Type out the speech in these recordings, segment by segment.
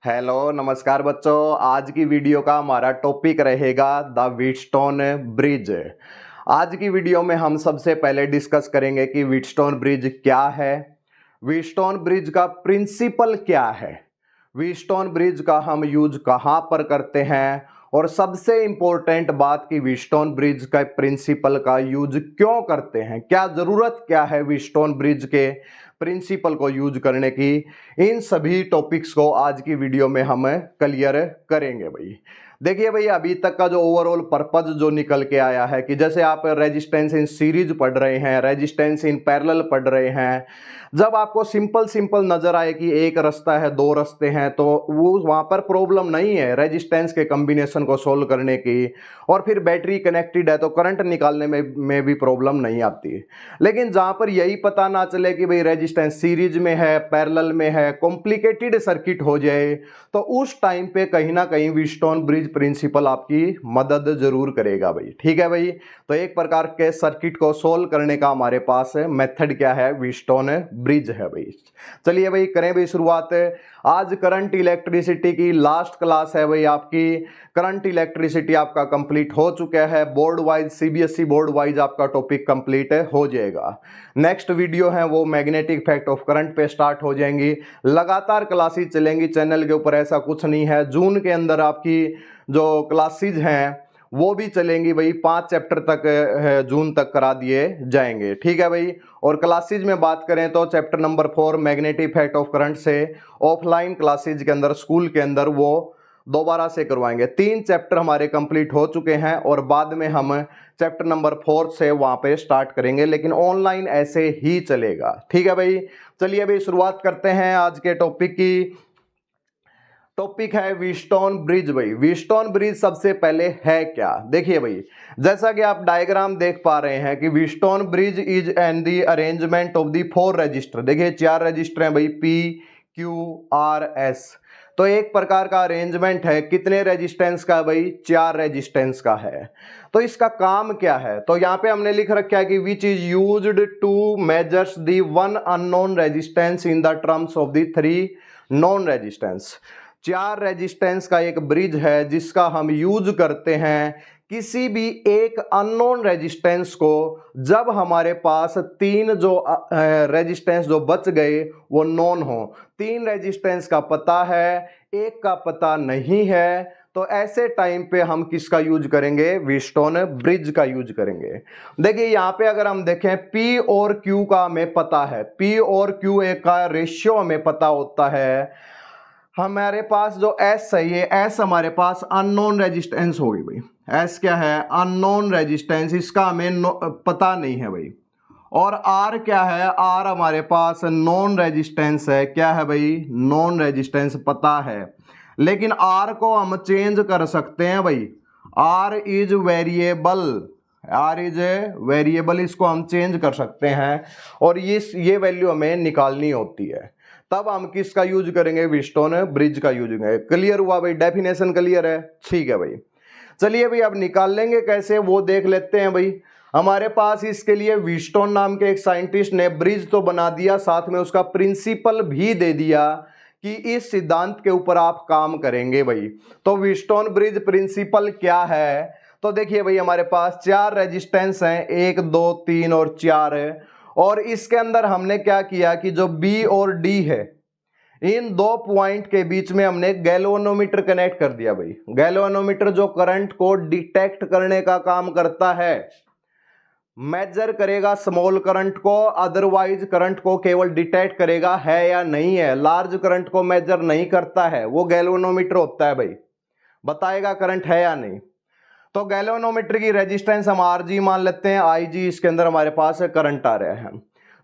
Hello नमस्कार बच्चों। आज की वीडियो का हमारा टॉपिक रहेगा द व्हीटस्टोन ब्रिज। आज की वीडियो में हम सबसे पहले डिस्कस करेंगे कि व्हीटस्टोन ब्रिज क्या है, व्हीटस्टोन ब्रिज का प्रिंसिपल क्या है, व्हीटस्टोन ब्रिज का हम यूज कहाँ पर करते हैं, और सबसे इंपॉर्टेंट बात कि व्हीटस्टोन ब्रिज का प्रिंसिपल का यूज क्यों करते हैं, क्या जरूरत क्या है व्हीटस्टोन ब्रिज के प्रिंसिपल को यूज करने की। इन सभी टॉपिक्स को आज की वीडियो में हम क्लियर करेंगे भाई। देखिए भाई, अभी तक का जो ओवरऑल पर्पज जो निकल के आया है कि जैसे आप रेजिस्टेंस इन सीरीज पढ़ रहे हैं, रेजिस्टेंस इन पैरेलल पढ़ रहे हैं, जब आपको सिंपल सिंपल नजर आए कि एक रास्ता है दो रास्ते हैं तो वो वहां पर प्रॉब्लम नहीं है रेजिस्टेंस के कॉम्बिनेशन को सोल्व करने की, और फिर बैटरी कनेक्टेड है तो करंट निकालने में भी प्रॉब्लम नहीं आती। लेकिन जहां पर यही पता ना चले कि भाई रेजिस्टेंस सीरीज में है पैरेलल में है, कॉम्प्लिकेटेड सर्किट हो जाए, तो उस टाइम पे कहीं ना कहीं व्हीटस्टोन ब्रिज प्रिंसिपल आपकी मदद जरूर करेगा भाई। ठीक है भाई, तो एक प्रकार के सर्किट को सोल्व करने का हमारे पास मेथड क्या है, व्हीटस्टोन ब्रिज है भाई। चलिए भाई करें भाई शुरुआत। आज करंट इलेक्ट्रिसिटी की लास्ट क्लास है भाई आपकी। करंट इलेक्ट्रिसिटी आपका कंप्लीट हो चुका है, board wise CBSE board wise आपका टॉपिक कंप्लीट हो जाएगा। नेक्स्ट वीडियो है वो मैग्नेटिक इफेक्ट ऑफ करंट पे स्टार्ट हो जाएंगी। लगातार क्लासेस चलेंगी चैनल के ऊपर, ऐसा कुछ नहीं है। जून के अंदर आपकी जो क्लासेस हैं वो भी चलेंगी भाई, 5 चैप्टर तक जून तक करा दिए जाएंगे। ठीक है भाई, और क्लासेज में बात करें तो chapter number 4 magnetic effect of current से ऑफलाइन क्लासेज के अंदर स्कूल के अंदर वो दोबारा से करवाएंगे। 3 चैप्टर हमारे कंप्लीट हो चुके हैं और बाद में हम चैप्टर नंबर 4 से वहां पे स्टार्ट करेंगे, लेकिन ऑनलाइन ऐसे ही चलेगा। ठीक है भाई, चलिए अभी शुरुआत करते हैं आज के टॉपिक की। टॉपिक है व्हीटस्टोन ब्रिज भाई। व्हीटस्टोन ब्रिज सबसे पहले है क्या, देखिए भाई, जैसा कि आप डायग्राम देख पा रहे हैं कि Wheatstone bridge is and the arrangement of the 4 register. देखिए 4 रजिस्टर हैं भाई, पी क्यू आर एस। तो एक प्रकार का अरेंजमेंट है। कितने रेजिस्टेंस का भाई, 4 रेजिस्टेंस का है। तो इसका काम क्या है, तो यहाँ पे हमने लिख रखा है कि which is used to measures the one unknown resistance in the terms of the 3 non resistance. 4 resistance का एक ब्रिज है जिसका हम यूज करते हैं किसी भी एक अननोन रेजिस्टेंस को, जब हमारे पास 3 जो रेजिस्टेंस जो बच गए वो नॉन हो। 3 रेजिस्टेंस का पता है, एक का पता नहीं है, तो ऐसे टाइम पे हम किसका यूज करेंगे, व्हीटस्टोन ब्रिज का यूज करेंगे। देखिए यहाँ पे अगर हम देखें P और Q का हमें पता है, P और Q एक का रेशियो हमें पता होता है। हमारे पास जो S है, ये S हमारे पास अननोन रेजिस्टेंस होगी भाई। S क्या है, अननोन रेजिस्टेंस, इसका हमें पता नहीं है भाई। और R क्या है, R हमारे पास नॉन रेजिस्टेंस है। क्या है भाई, नॉन रेजिस्टेंस पता है, लेकिन R को हम चेंज कर सकते हैं भाई। R is variable, R is a variable, इसको हम चेंज कर सकते हैं और ये वैल्यू हमें निकालनी होती है। तब हम किसका यूज करेंगे, व्हीटस्टोन ब्रिज का यूज करेंगे। क्लियर हुआ भाई, डेफिनेशन क्लियर है। ठीक है भाई, चलिए भाई अब निकाल लेंगे कैसे वो देख लेते हैं भाई। हमारे पास इसके लिए व्हीटस्टोन नाम के एक साइंटिस्ट ने ब्रिज तो बना दिया, साथ में उसका प्रिंसिपल भी दे दिया कि इस सिद्धांत के ऊपर आप काम करेंगे भाई। तो व्हीटस्टोन ब्रिज प्रिंसिपल क्या है, तो देखिए भाई हमारे पास 4 रेजिस्टेंस हैं, 1 2 3 और 4 है। और इसके अंदर हमने क्या किया कि जो B और D है, इन 2 पॉइंट के बीच में हमने गैल्वेनोमीटर कनेक्ट कर दिया भाई। गैल्वेनोमीटर जो करंट को डिटेक्ट करने का काम करता है, मेजर करेगा स्मॉल करंट को, अदरवाइज करंट को केवल डिटेक्ट करेगा है या नहीं है, लार्ज करंट को मेजर नहीं करता है, वो गैल्वेनोमीटर होता है भाई, बताएगा करंट है या नहीं। तो गैल्वेनोमीटर की रेजिस्टेंस हम Rg मान लेते हैं, Ig इसके अंदर हमारे पास करंट आ रहा है।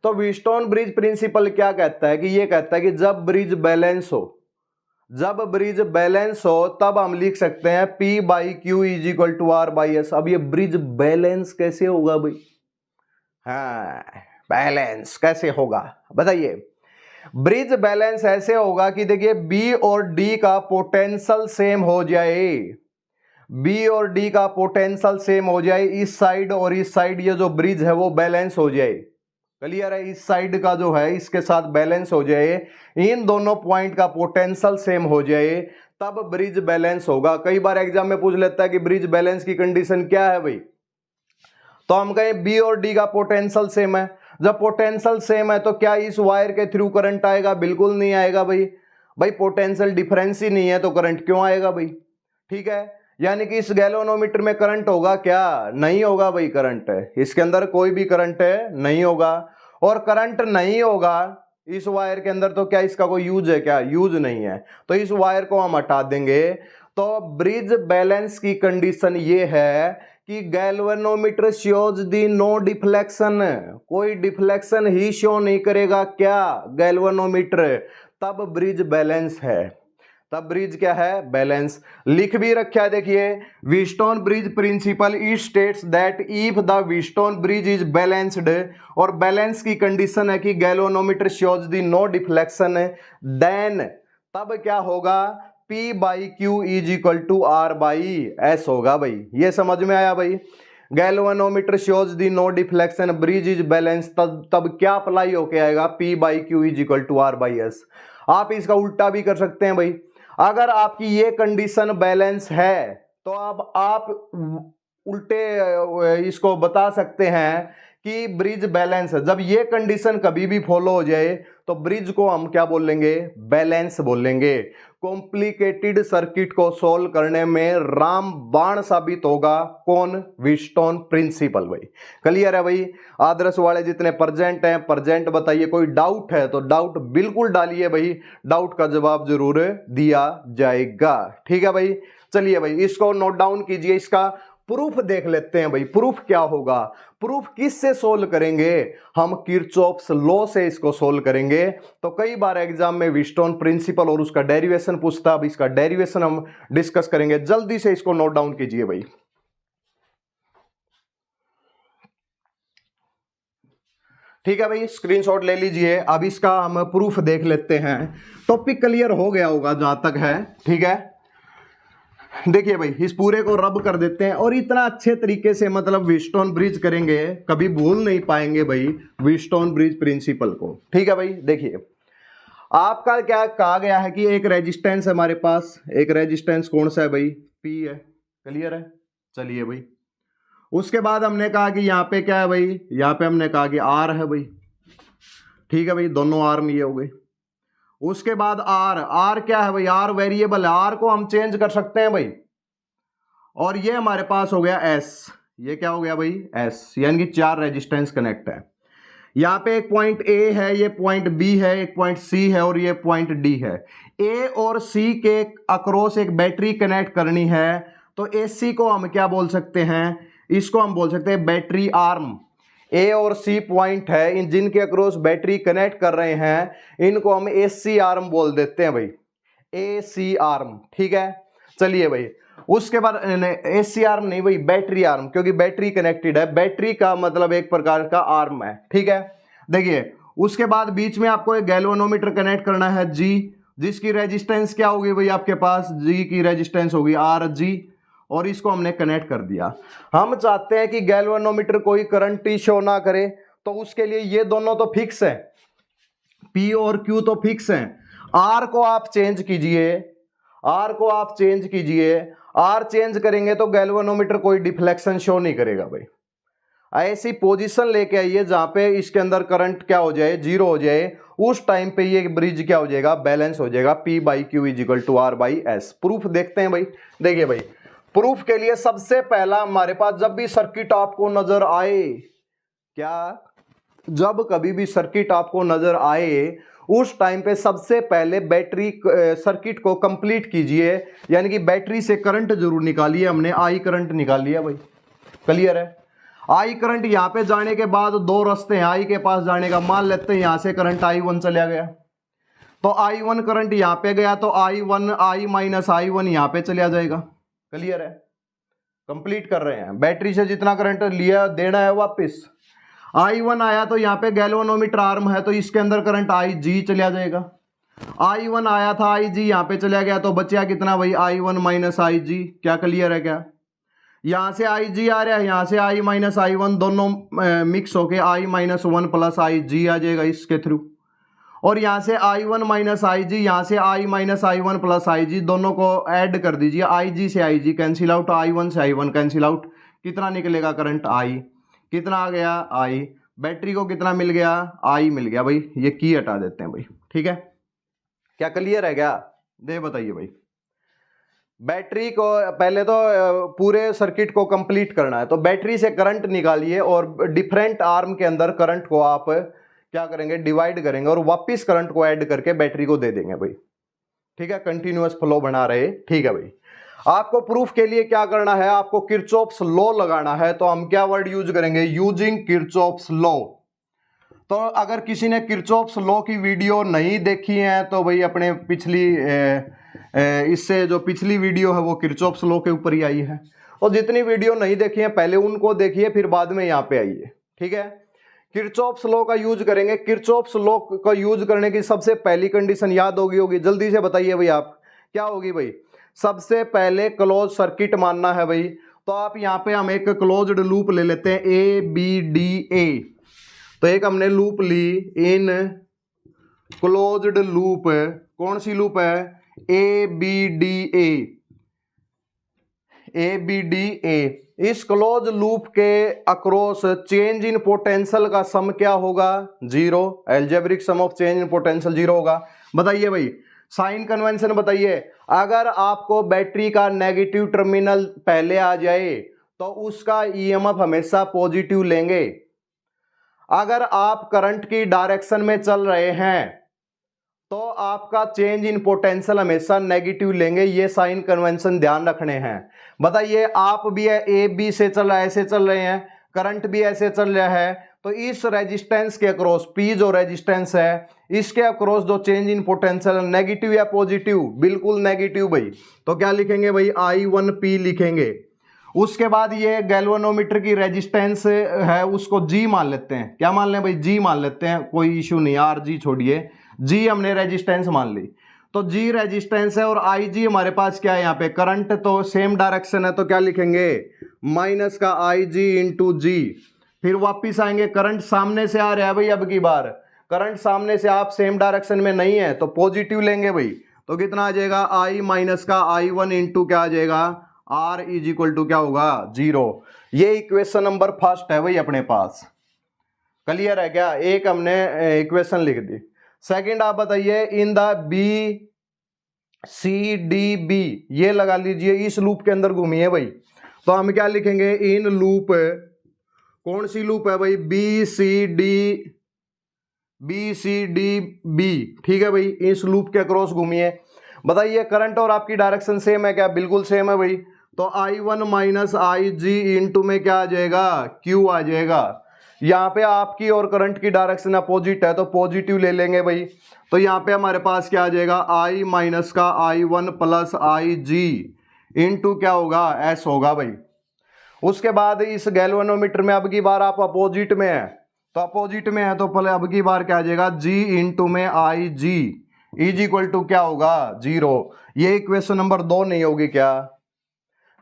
तो व्हीटस्टोन ब्रिज प्रिंसिपल क्या कहता है कि ये कहता है कि जब ब्रिज बैलेंस हो, जब ब्रिज बैलेंस हो तब हम लिख सकते हैं P by Q is equal to R by S. अब ये ब्रिज बैलेंस कैसे होगा भाई, हाँ बैलेंस कैसे होगा बताइए। ब्रिज बैलेंस ऐसे होगा कि देखिए B और D का पोटेंशियल सेम हो जाए, B और D का पोटेंशियल सेम हो जाए, इस साइड और इस साइड ये जो ब्रिज है वो बैलेंस हो जाए। क्लियर है, इस साइड का जो है इसके साथ बैलेंस हो जाए, इन दोनों पॉइंट का पोटेंशियल सेम हो जाए, तब ब्रिज बैलेंस होगा। कई बार एग्जाम में पूछ लेता है कि ब्रिज बैलेंस की कंडीशन क्या है भाई, तो हम कहें बी और डी का पोटेंशियल सेम है। जब पोटेंशियल सेम है तो क्या इस वायर के थ्रू करंट आएगा? बिल्कुल नहीं आएगा भाई। भाई पोटेंशियल डिफरेंस ही नहीं है तो करंट क्यों आएगा भाई? ठीक है, यानी कि इस गैल्वेनोमीटर में करंट होगा क्या? नहीं होगा भाई, करंट है इसके अंदर कोई भी करंट है नहीं होगा। और करंट नहीं होगा इस वायर के अंदर तो क्या इसका कोई यूज है? क्या यूज नहीं है, तो इस वायर को हम हटा देंगे। तो ब्रिज बैलेंस की कंडीशन ये है कि galvanometer shows the no deflection, कोई डिफ्लेक्शन ही शो नहीं करेगा क्या गैल्वेनोमीटर, तब ब्रिज बैलेंस है। तब ब्रिज क्या है? बैलेंस। लिख भी रखा है देखिए, Wheatstone bridge principle it states that if the Wheatstone bridge is balanced, और बैलेंस की कंडीशन है कि galvanometer shows the no deflection, then तब क्या होगा? P by Q is equal to R by S होगा भाई। ये समझ में आया भाई? Galvanometer shows the no deflection, bridge is balance, तब क्या अप्लाई होके आएगा? P by Q is equal to R by S। आप इसका उल्टा भी कर सकते हैं भाई। अगर आपकी ये कंडीशन बैलेंस है तो अब आप उल्टे इसको बता सकते हैं कि ब्रिज बैलेंस है। जब ये कंडीशन कभी भी फॉलो हो जाए तो ब्रिज को हम क्या बोलेंगे? बैलेंस बोलेंगे। कॉम्प्लिकेटेड सर्किट को सॉल्व करने में रामबाण साबित होगा कौन? व्हीटस्टोन प्रिंसिपल भाई। क्लियर है भाई? आदर्श वाले जितने प्रेजेंट हैं प्रेजेंट बताइए, कोई डाउट है तो डाउट बिल्कुल डालिए भाई, डाउट का जवाब जरूर दिया जाएगा। ठीक है भाई, चलिए भाई इसको नोट डाउन कीजिए। इसका प्रूफ देख लेते हैं भाई, प्रूफ क्या होगा? प्रूफ किस से सोल्व करेंगे? हम किरचॉफ्स लॉ से इसको सोल्व करेंगे। तो कई बार एग्जाम में व्हीटस्टोन प्रिंसिपल और उसका डेरिवेशन पूछता, अब इसका डेरिवेशन हम डिस्कस करेंगे। जल्दी से इसको नोट डाउन कीजिए भाई। ठीक है भाई, स्क्रीनशॉट ले लीजिए। अब इसका हम प्रूफ देख लेते हैं। टॉपिक क्लियर हो गया होगा जहां तक है। ठीक है, देखिए भाई इस पूरे को रब कर देते हैं और इतना अच्छे तरीके से मतलब व्हीटस्टोन ब्रिज करेंगे, कभी भूल नहीं पाएंगे भाई व्हीटस्टोन ब्रिज प्रिंसिपल को। ठीक है भाई, देखिए आपका क्या कहा गया है कि एक रेजिस्टेंस है हमारे पास, एक रेजिस्टेंस कौन सा है भाई? P है। क्लियर है? चलिए भाई, उसके बाद हमने कहा कि यहाँ पे क्या है भाई? यहाँ पे हमने कहा कि R है भाई। ठीक है भाई, दोनों आर्म ये हो गए। उसके बाद R क्या है भाई? R वेरिएबल है, R को हम चेंज कर सकते हैं भाई। और ये हमारे पास हो गया S, ये क्या हो गया भाई? S, यानी कि 4 रेजिस्टेंस कनेक्ट है। यहाँ पे एक पॉइंट A है, ये पॉइंट B है, एक पॉइंट C है और ये पॉइंट D है। A और C के अक्रॉस एक बैटरी कनेक्ट करनी है, तो AC को हम क्या बोल सकते हैं? इसको हम बोल सकते हैं बैटरी आर्म। A और C पॉइंट है, इन जिनके अक्रॉस बैटरी कनेक्ट कर रहे हैं इनको हम AC आर्म बोल देते हैं भाई, AC आर्म। ठीक है, चलिए भाई उसके बाद AC आर्म नहीं भाई, बैटरी आर्म, क्योंकि बैटरी कनेक्टेड है। बैटरी का मतलब एक प्रकार का आर्म है। ठीक है, देखिए उसके बाद बीच में आपको एक गैल्वेनोमीटर कनेक्ट करना है G, जिसकी रेजिस्टेंस क्या होगी भाई? आपके पास G की रेजिस्टेंस होगी RG, और इसको हमने कनेक्ट कर दिया। हम चाहते हैं कि गैल्वेनोमीटर कोई करंट ही शो ना करे, तो उसके लिए ये दोनों तो फिक्स है, P और Q तो फिक्स हैं। R को आप चेंज कीजिए, R को आप चेंज कीजिए। R चेंज करेंगे तो गैल्वेनोमीटर कोई डिफ्लेक्शन शो नहीं करेगा भाई। ऐसी पोजीशन लेके आइए जहां पे इसके अंदर करंट क्या हो जाए? 0 हो जाए। उस टाइम पे ये ब्रिज क्या हो जाएगा? बैलेंस हो जाएगा। P by Q is equal to R by S। Proof देखते हैं भाई। देखिए भाई, प्रूफ के लिए सबसे पहला हमारे पास जब भी सर्किट आपको नजर आए, क्या जब कभी भी सर्किट आपको नजर आए उस टाइम पे सबसे पहले बैटरी सर्किट को कंप्लीट कीजिए, यानी कि बैटरी से करंट जरूर निकालिए। हमने आई करंट निकाल लिया भाई। क्लियर है? आई करंट यहाँ पे जाने के बाद 2 रास्ते हैं आई के पास जाने का। मान लेते हैं यहाँ से करंट I1 चला गया, तो I1 करंट यहाँ पे गया तो I1 I माइनस I1 यहाँ पे चला जाएगा। क्लियर है? कंप्लीट कर रहे हैं, बैटरी से जितना करंट लिया देना है वापस। I1 आया तो यहाँ पे गैल्वेनोमीटर आर्म है, तो इसके अंदर करंट IG चला जाएगा। I1 आया था IG यहाँ पे चला गया, तो बचा कितना भाई? I1 minus IG। क्या क्लियर है? क्या यहाँ से आई जी आ रहा है, यहाँ से आई माइनस आई वन दोनों मिक्स होके आई माइनस वन प्लस आई जी आ जाएगा इसके थ्रू। और यहाँ से आई वन माइनस आई जी, यहाँ से आई माइनस आई वन प्लस आई जी दोनों को ऐड कर दीजिए। आई जी से आई जी कैंसिल आउट, आई वन से आई वन कैंसिल आउट। कितना निकलेगा करंट? आई। कितना आ गया? आई। बैटरी को कितना मिल गया? आई मिल गया भाई। ये की हटा देते हैं भाई, ठीक है। क्या क्लियर है क्या? दे बताइए भाई। बैटरी को पहले तो पूरे सर्किट को कंप्लीट करना है, तो बैटरी से करंट निकालिए और डिफरेंट आर्म के अंदर करंट को आप क्या करेंगे? डिवाइड करेंगे और वापस करंट को ऐड करके बैटरी को दे देंगे भाई, ठीक है। कंटिन्यूअस फ्लो बना रहे, ठीक है भाई। आपको प्रूफ के लिए क्या करना है? आपको किरचॉफ्स लॉ लगाना है, तो हम क्या वर्ड यूज करेंगे? Using Kirchhoff's law. तो अगर किसी ने किरचॉफ्स लॉ की वीडियो नहीं देखी है तो भाई अपने पिछली इससे जो पिछली वीडियो है वो किरचॉफ्स लॉ के ऊपर ही आई है। और जितनी वीडियो नहीं देखी है पहले उनको देखिए, फिर बाद में यहाँ पे आइए, ठीक है। किरचॉफ्स लॉ का यूज करेंगे। किरचॉफ्स लॉ का यूज करने की सबसे पहली कंडीशन याद होगी जल्दी से बताइए भाई आप, क्या होगी भाई? सबसे पहले क्लोज सर्किट मानना है भाई। तो आप यहाँ पे हम एक क्लोज्ड लूप ले लेते हैं, ए बी डी ए। तो एक हमने लूप ली इन क्लोज्ड लूप, कौन सी लूप है? A B D A, A B D A. इस क्लोज लूप के अक्रॉस चेंज इन पोटेंशियल का सम क्या होगा? Zero. Algebraic sum of change in potential zero होगा। बताइए भाई साइन कन्वेंशन बताइए। अगर आपको बैटरी का नेगेटिव टर्मिनल पहले आ जाए तो उसका ईएमएफ हमेशा पॉजिटिव लेंगे। अगर आप करंट की डायरेक्शन में चल रहे हैं तो आपका चेंज इन पोटेंशियल हमेशा नेगेटिव लेंगे। ये साइन कन्वेंशन ध्यान रखने हैं। बताइए आप भी ए बी से चल रहा है, ऐसे चल रहे हैं, करंट भी ऐसे चल रहा है, तो इस रेजिस्टेंस के अक्रॉस पी जो रेजिस्टेंस है इसके अक्रॉस जो चेंज इन पोटेंशियल नेगेटिव या पॉजिटिव? बिल्कुल नेगेटिव भाई। तो क्या लिखेंगे भाई? I1P लिखेंगे। उसके बाद ये गैल्वेनोमीटर की रेजिस्टेंस है उसको G मान लेते हैं। क्या मान लें भाई? G मान लेते हैं, कोई इशू नहीं, RG छोड़िए, G हमने रेजिस्टेंस मान ली। तो G रेजिस्टेंस है और IG हमारे पास क्या है? यहाँ पे करंट, तो सेम डायरेक्शन है तो क्या लिखेंगे? माइनस का IG इंटू G। फिर वापिस आएंगे, करंट सामने से आ रहा है भाई। अब की बार करंट सामने से, आप सेम डायरेक्शन में नहीं है तो पॉजिटिव लेंगे भाई। तो कितना आ जाएगा? I माइनस का I1 इंटू क्या आ जाएगा? R इज इक्वल टू क्या होगा? जीरो। ये इक्वेशन नंबर फर्स्ट है भाई अपने पास। क्लियर है क्या? एक हमने इक्वेशन लिख दी। सेकंड आप बताइए, in the B C D B, ये लगा लीजिए, इस लूप के अंदर घूमिए भाई। तो हम क्या लिखेंगे? इन लूप, कौन सी लूप है भाई? बी सी डी बी, ठीक है भाई। इस लूप के अक्रॉस घूमिए। बताइए करंट और आपकी डायरेक्शन सेम है क्या? बिल्कुल सेम है भाई। तो I1 माइनस आई जी इंटू में क्या आ जाएगा? Q आ जाएगा। यहाँ पे आपकी और करंट की डायरेक्शन अपोजिट है तो पॉजिटिव ले लेंगे भाई। तो यहाँ पे हमारे पास क्या आ जाएगा? I माइनस का I1 प्लस आई जी इंटू क्या होगा? S होगा भाई। उसके बाद इस गैल्वेनोमीटर में अब की बार आप अपोजिट में है, तो अपोजिट में है तो पहले अब की बार क्या आ जाएगा? G इंटू में आई जी इज इक्वल टू क्या होगा? जीरो। ये इक्वेशन नंबर 2 नहीं होगी क्या?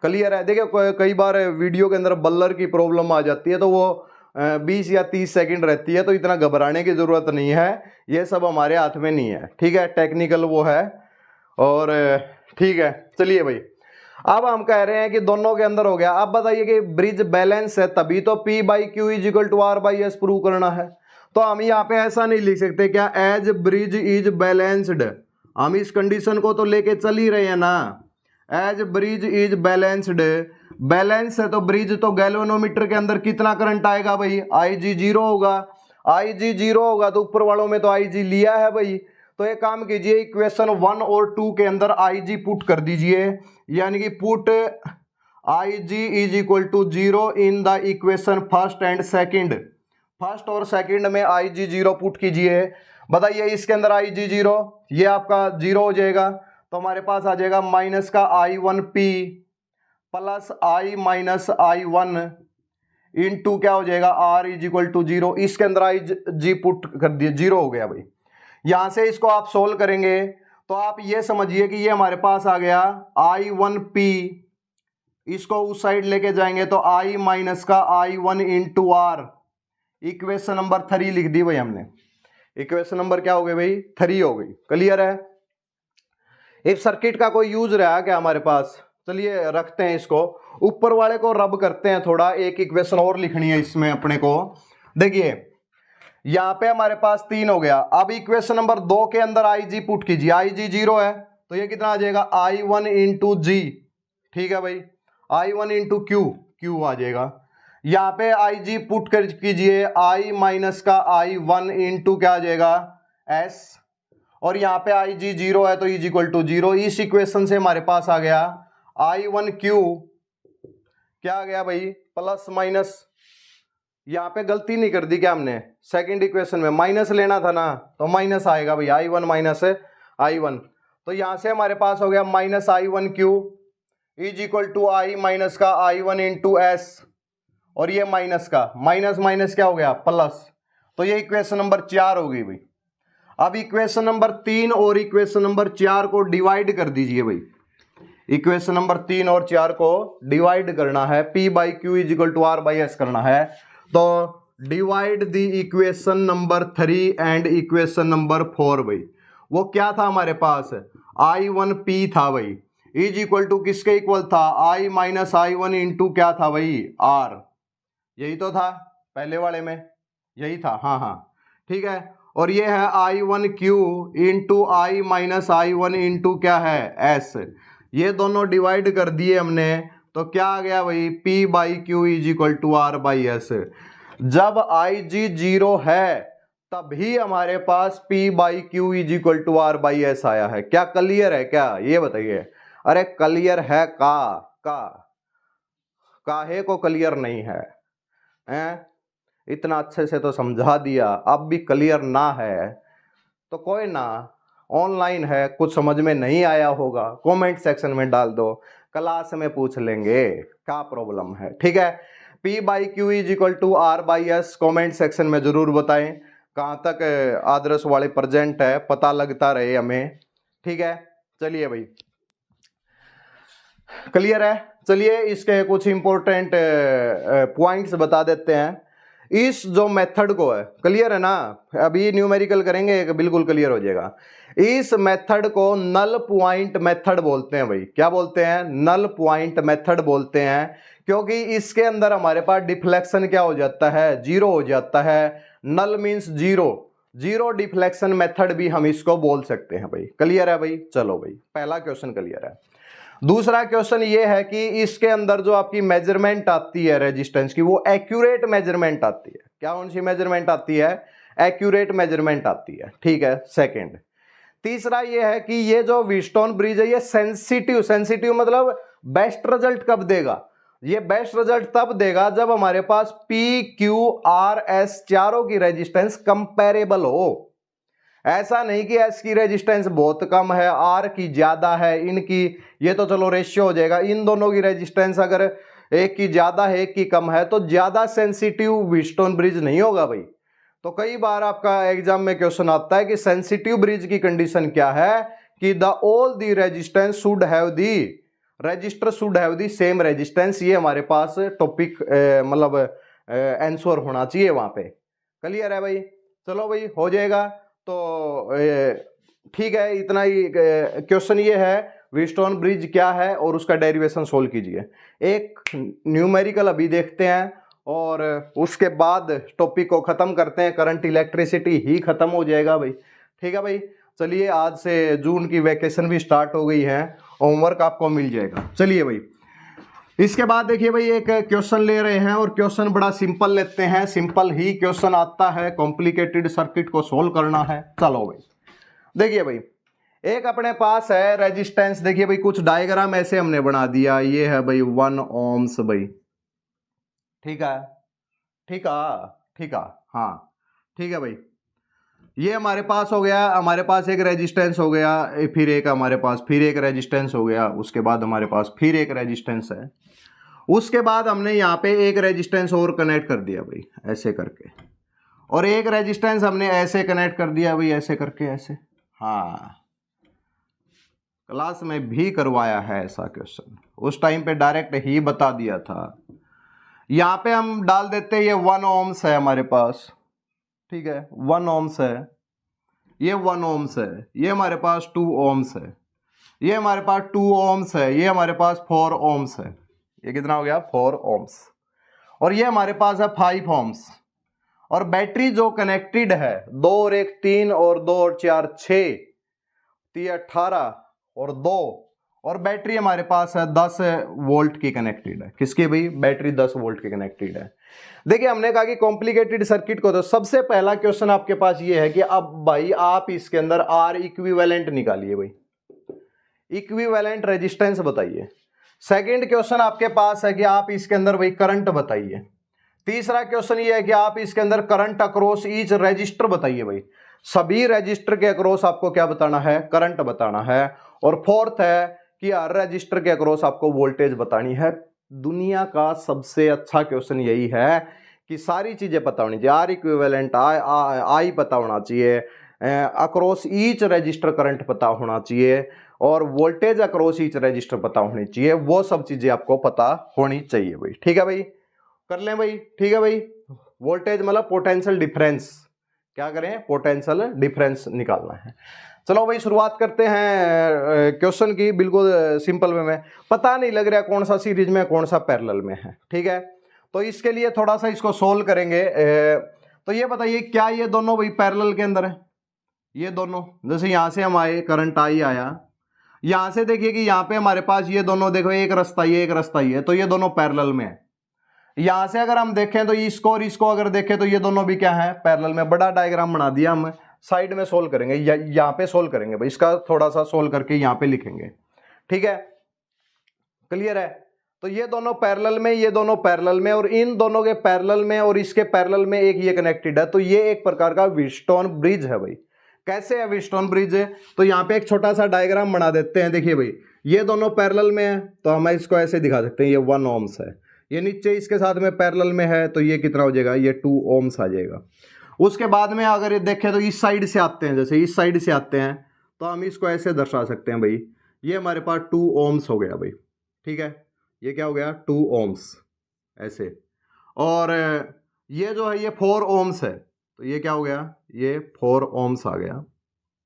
क्लियर है? देखिए कई बार वीडियो के अंदर बल्लर की प्रॉब्लम आ जाती है तो वो 20 या 30 सेकंड रहती है, तो इतना घबराने की जरूरत नहीं है। ये सब हमारे हाथ में नहीं है, ठीक है। टेक्निकल वो है और ठीक है। चलिए भाई, अब हम कह रहे हैं कि दोनों के अंदर हो गया। अब बताइए कि ब्रिज बैलेंस है तभी तो P by Q is equal to R by S prove करना है। तो हम यहाँ पे ऐसा नहीं लिख सकते क्या? As bridge is balanced. हम इस कंडीशन को तो लेके चल ही रहे हैं ना। As bridge is balanced, balance है तो ब्रिज तो गैल्वेनोमीटर के अंदर कितना करंट आएगा भाई? IG जीरो होगा। IG जीरो होगा तो ऊपर वालों में तो IG लिया है भाई। तो एक काम कीजिए, इक्वेशन 1 और 2 के अंदर IG पुट कर दीजिए, यानी कि put IG is equal to zero in the equation first and second. First और सेकंड में IG जीरो पुट कीजिए। बताइए इसके अंदर IG जीरो, ये आपका जीरो हो जाएगा। तो हमारे पास आ जाएगा माइनस का I1P plus I minus I1 into क्या हो जाएगा? R is equal to zero. इसके अंदर IG पुट कर दिए, जीरो हो गया भाई। यहां से इसको आप सोल्व करेंगे तो आप ये समझिए कि ये हमारे पास आ गया I1P इसको उस साइड लेके जाएंगे तो I माइनस का I1 into are, equation number 3 लिख दी भाई हमने। इक्वेशन नंबर क्या हो गई भाई? 3 हो गई। क्लियर है? इफ सर्किट का कोई यूज रहा क्या हमारे पास? चलिए रखते हैं इसको, ऊपर वाले को रब करते हैं थोड़ा। एक इक्वेशन और लिखनी है इसमें अपने को। देखिए यहां पे हमारे पास 3 हो गया। अब इक्वेशन नंबर 2 के अंदर आई जी पुट कीजिए। आई जी 0 है तो ये कितना आ जाएगा? I1 इंटू जी। ठीक है भाई, I1 इंटू क्यू, क्यू आ जाएगा। यहां पे आई जी पुट कर कीजिए, I माइनस का I1 इंटू क्या आ जाएगा? S। और यहाँ पे आई जी 0 है तो इज इक्वल टू 0। इस इक्वेशन से हमारे पास आ गया I1 क्यू, क्या आ गया भाई? प्लस माइनस, यहाँ पे गलती नहीं कर दी क्या हमने? सेकंड इक्वेशन में माइनस लेना था ना, तो माइनस आएगा भाई, I1 माइनस I1। तो यहां से हमारे पास हो गया minus I1 Q is equal to I minus का I1 इंटू एस, और ये माइनस का माइनस माइनस क्या हो गया? प्लस। तो ये इक्वेशन नंबर 4 हो गई भाई। अब इक्वेशन नंबर 3 और इक्वेशन नंबर 4 को डिवाइड कर दीजिए भाई। इक्वेशन नंबर 3 और 4 को डिवाइड करना है, P by Q is equal to R by S करना है। तो divide the equation number 3 and equation number 4 भाई। वो क्या था हमारे पास? I1P था भाई, इज इक्वल टू किसके इक्वल था? I माइनस I1 इंटू क्या था भाई? R। यही तो था पहले वाले में, यही था। हाँ हाँ ठीक है। और ये है I1Q into I minus I1 into क्या है? S। ये दोनों डिवाइड कर दिए हमने तो क्या आ गया भाई? P by Q is equal to R by S. जब IG 0 है तभी हमारे पास P by Q is equal to R by S आया है। क्या क्लियर है क्या? ये बताइए। अरे क्लियर है काहे को क्लियर नहीं है? इतना अच्छे से तो समझा दिया, अब भी क्लियर ना है तो कोई ना, ऑनलाइन है, कुछ समझ में नहीं आया होगा कमेंट सेक्शन में डाल दो, क्लास में पूछ लेंगे क्या प्रॉब्लम है। ठीक है, P by Q is equal to R by S comment section में जरूर बताएं कहाँ तक आदर्श वाले प्रेजेंट है, पता लगता रहे हमें। ठीक है चलिए भाई, क्लियर है। चलिए इसके कुछ इंपॉर्टेंट पॉइंट्स बता देते हैं। इस जो मेथड को है, क्लियर है ना, अभी न्यूमेरिकल करेंगे बिल्कुल क्लियर हो जाएगा। इस मेथड को नल पॉइंट मेथड बोलते हैं भाई। क्या बोलते हैं? नल पॉइंट मेथड बोलते हैं, क्योंकि इसके अंदर हमारे पास डिफ्लेक्शन क्या हो जाता है? 0 हो जाता है। नल मीन्स 0, 0 डिफ्लेक्शन मेथड भी हम इसको बोल सकते हैं भाई। क्लियर है भाई? चलो भाई, पहला क्वेश्चन क्लियर है। दूसरा क्वेश्चन ये है कि इसके अंदर जो आपकी मेजरमेंट आती है रेजिस्टेंस की, वो एक्यूरेट मेजरमेंट आती है। क्या कौन सी मेजरमेंट आती है? एक्यूरेट मेजरमेंट आती है। ठीक है, सेकंड। तीसरा ये है कि ये जो व्हीटस्टोन ब्रिज है ये सेंसिटिव मतलब बेस्ट रिजल्ट कब देगा? ये बेस्ट रिजल्ट तब देगा जब हमारे पास पी क्यू आर एस चारों की रेजिस्टेंस कंपेरेबल हो। ऐसा नहीं कि एस की रेजिस्टेंस बहुत कम है, आर की ज्यादा है, इनकी ये तो चलो रेशियो हो जाएगा। इन दोनों की रेजिस्टेंस अगर एक की ज्यादा है एक की कम है तो ज्यादा सेंसिटिव व्हीटस्टोन ब्रिज नहीं होगा भाई। तो कई बार आपका एग्जाम में क्वेश्चन आता है कि सेंसिटिव ब्रिज की कंडीशन क्या है? कि the all the resistance should have the register should have the same resistance. ये हमारे पास टॉपिक मतलब आंसर होना चाहिए वहां पे। क्लियर है भाई? चलो भाई हो जाएगा। तो ठीक है, इतना ही क्वेश्चन ये है व्हीटस्टोन ब्रिज क्या है और उसका डेरिवेशन सोल्व कीजिए। एक न्यूमेरिकल अभी देखते हैं और उसके बाद टॉपिक को खत्म करते हैं। करंट इलेक्ट्रिसिटी ही खत्म हो जाएगा भाई। ठीक है भाई, चलिए आज से जून की वैकेशन भी स्टार्ट हो गई है, होमवर्क आपको मिल जाएगा। चलिए भाई, इसके बाद देखिए भाई एक क्वेश्चन ले रहे हैं और क्वेश्चन बड़ा सिंपल लेते हैं। सिंपल ही क्वेश्चन आता है, कॉम्प्लिकेटेड सर्किट को सोल्व करना है। चलो भाई देखिए भाई, एक अपने पास है रेजिस्टेंस। देखिए भाई कुछ डायग्राम ऐसे हमने बना दिया। ये है भाई 1 ohms भाई। ठीक है, ठीक है, ठीक है, हाँ ठीक है भाई। ये हमारे पास हो गया, हमारे पास एक रेजिस्टेंस हो गया, फिर एक हमारे पास फिर एक रेजिस्टेंस हो गया, उसके बाद हमारे पास फिर एक रेजिस्टेंस है। उसके बाद हमने यहाँ पे एक रेजिस्टेंस और कनेक्ट कर दिया भाई ऐसे करके, और एक रेजिस्टेंस हमने ऐसे कनेक्ट कर दिया भाई ऐसे करके, ऐसे। हाँ क्लास में भी करवाया है ऐसा क्वेश्चन, उस टाइम पे डायरेक्ट ही बता दिया था। यहाँ पे हम डाल देते हैं ये 1 ohms है हमारे पास, ठीक है 1 ohms है, ये 1 ohms है, ये हमारे पास 2 ohms है, ये हमारे पास 2 ohms है, ये हमारे पास 4 ohms है। ये कितना हो गया 4 ohms। और ये हमारे पास है 5 ohms। और बैटरी जो कनेक्टेड है 2 और 1 3 और 2 और 4 6, तो ये 18 और 2, और बैटरी हमारे पास है 10 वोल्ट की कनेक्टेड है। किसकी भाई? बैटरी 10 वोल्ट की कनेक्टेड है। देखिए हमने कहा कि कॉम्प्लिकेटेड सर्किट को, तो सबसे पहला क्वेश्चन आपके पास ये है कि अब भाई आप इसके अंदर आर इक्विवेलेंट निकालिए भाई, इक्विवेलेंट रेजिस्टेंस बताइए। सेकंड क्वेश्चन आपके पास है कि आप इसके अंदर भाई करंट बताइए। तीसरा क्वेश्चन ये है कि आप इसके अंदर करंट अक्रॉस ईच रजिस्टर बताइए भाई, सभी रजिस्टर के अक्रॉस आपको क्या बताना है? करंट बताना है। और फोर्थ है कि हर रजिस्टर के अक्रॉस आपको वोल्टेज बतानी है। दुनिया का सबसे अच्छा क्वेश्चन यही है कि सारी चीजें पता होनी चाहिए, आर इक्विवेलेंट आई पता होना चाहिए, अक्रॉस ईच रजिस्टर करंट पता होना चाहिए, और वोल्टेज अक्रॉस ईच रजिस्टर पता होनी चाहिए। वो सब चीजें आपको पता होनी चाहिए भाई, ठीक है भाई, कर लें भाई, ठीक है भाई। वोल्टेज मतलब पोटेंशियल डिफरेंस, क्या करें? पोटेंशियल डिफरेंस निकालना है। चलो भाई शुरुआत करते हैं क्वेश्चन की, बिल्कुल सिंपल वे में। पता नहीं लग रहा कौन सा सीरीज में कौन सा पैरेलल में है, ठीक है। तो इसके लिए थोड़ा सा इसको सोल्व करेंगे। तो ये बताइए क्या ये दोनों भाई पैरेलल के अंदर है? ये दोनों, जैसे यहां से हम आए, करंट आई आया, यहां से देखिए कि यहाँ पे हमारे पास ये दोनों, देखो एक रास्ता ये एक रास्ता ये, तो ये दोनों पैरेलल में है। यहां से अगर हम देखें तो इसको और इसको अगर देखें तो ये दोनों भी क्या है? पैरेलल में। बड़ा डायग्राम बना दिया हम, साइड में सोल्व करेंगे, यहाँ पे सोल्व करेंगे भाई, इसका थोड़ा सा सोल्व करके यहाँ पे लिखेंगे, ठीक है, क्लियर है। तो ये दोनों पैरेलल में, ये दोनों पैरेलल में, और इन दोनों के पैरेलल में और इसके पैरेलल में एक ये कनेक्टेड है। तो ये एक प्रकार का व्हीटस्टोन ब्रिज है भाई। कैसे है व्हीटस्टोन ब्रिज? तो यहाँ पे एक छोटा सा डायग्राम बना देते हैं। देखिए भाई ये दोनों पैरेलल में है, तो हम इसको ऐसे दिखा सकते हैं, ये 1 ohms है, ये नीचे इसके साथ में पैरेलल में है, तो ये कितना हो जाएगा? ये 2 ohms आ जाएगा। उसके बाद में अगर ये देखें तो इस साइड से आते हैं, जैसे इस साइड से आते हैं, तो हम इसको ऐसे दर्शा सकते हैं भाई, ये हमारे पास 2 ohms हो गया भाई, ठीक है, ये क्या हो गया? 2 ohms ऐसे। और ये जो है ये 4 ohms है, तो ये क्या हो गया? ये 4 ohms आ गया,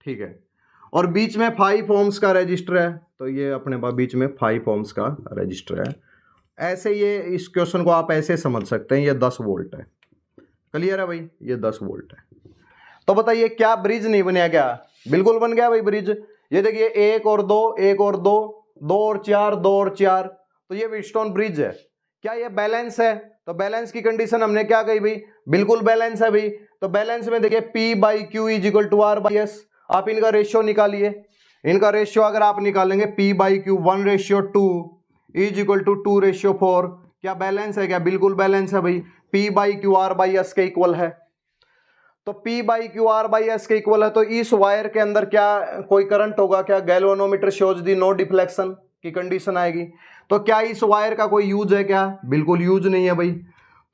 ठीक है। और बीच में 5 ohms का रजिस्टर है, तो ये अपने पास बीच में 5 ohms का रजिस्टर है। ऐसे ये इस क्वेश्चन को आप ऐसे समझ सकते हैं, ये 10 वोल्ट है, क्लियर है भाई, ये 10 वोल्ट है। तो बताइए क्या ब्रिज नहीं बना क्या? बिल्कुल बन गया भाई ब्रिज। ये देखिए 1 और 2, 1 और 2, 2 और 4, 2 और 4, तो ये व्हीटस्टोन ब्रिज है। क्या ये बैलेंस है? तो बैलेंस की कंडीशन हमने क्या कही भाई? बिल्कुल बैलेंस है भाई। तो बैलेंस में देखिए P/Q = R/S, आप इनका रेशियो निकालिए। इनका रेशियो अगर आप निकालेंगे P/Q 1:2 = 2:4, क्या बैलेंस है? क्या बिल्कुल बैलेंस है भाई। P/Q R/S के इक्वल है, तो P/Q R/S के इक्वल है, तो इस वायर के अंदर क्या कोई करंट होगा? क्या galvanometer shows the no deflection की कंडीशन आएगी। तो क्या इस वायर का कोई यूज है? क्या बिल्कुल यूज नहीं है भाई।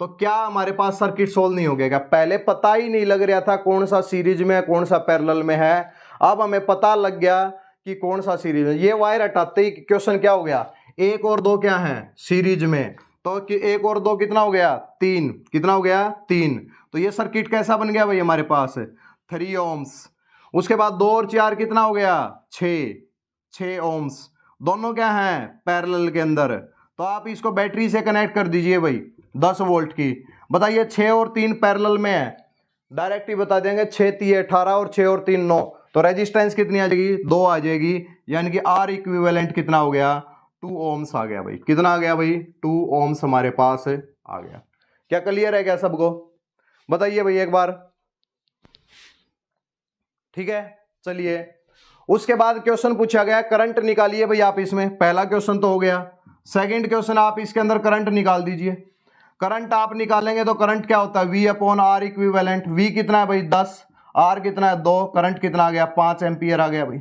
तो क्या हमारे पास सर्किट सोल्व नहीं हो गया? क्या पहले पता ही नहीं लग रहा था कौन सा सीरीज में है कौन सा पैरेलल में है, अब हमें पता लग गया कि कौन सा सीरीज में। ये वायर हटाते ही क्वेश्चन क्या हो गया? 1 और 2 क्या है? सीरीज में। तो 1 और 2 कितना हो गया? 3। कितना हो गया? 3। तो ये सर्किट कैसा बन गया भाई हमारे पास? 3 ohms। उसके बाद 2 और 4 कितना हो गया? 6 ohms। दोनों क्या है? पैरेलल के अंदर। तो आप इसको बैटरी से कनेक्ट कर दीजिए भाई 10 वोल्ट की। बताइए 6 और 3 पैरेलल में है, डायरेक्ट ही बता देंगे, 6 3 18 और 6 और 3 9, तो रेजिस्टेंस कितनी आ जाएगी? 2 आ जाएगी, यानी कि आर इक्विवेलेंट कितना हो गया? 2 ohms आ गया भाई। कितना आ गया भाई? 2 ohms हमारे पास आ गया। क्या क्लियर है क्या सबको? बताइए भाई एक बार, ठीक है। चलिए उसके बाद क्वेश्चन पूछा गया करंट निकालिए भाई आप इसमें। पहला क्वेश्चन तो हो गया। सेकंड क्वेश्चन आप इसके अंदर करंट निकाल दीजिए। करंट आप निकालेंगे तो करंट क्या होता है? V/R equivalent. V कितना है भाई? 10, R कितना है? 2, करंट कितना आ गया? 5 एम्पियर आ गया भाई।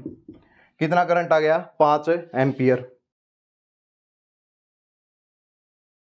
कितना करंट आ गया? 5 एम्पियर।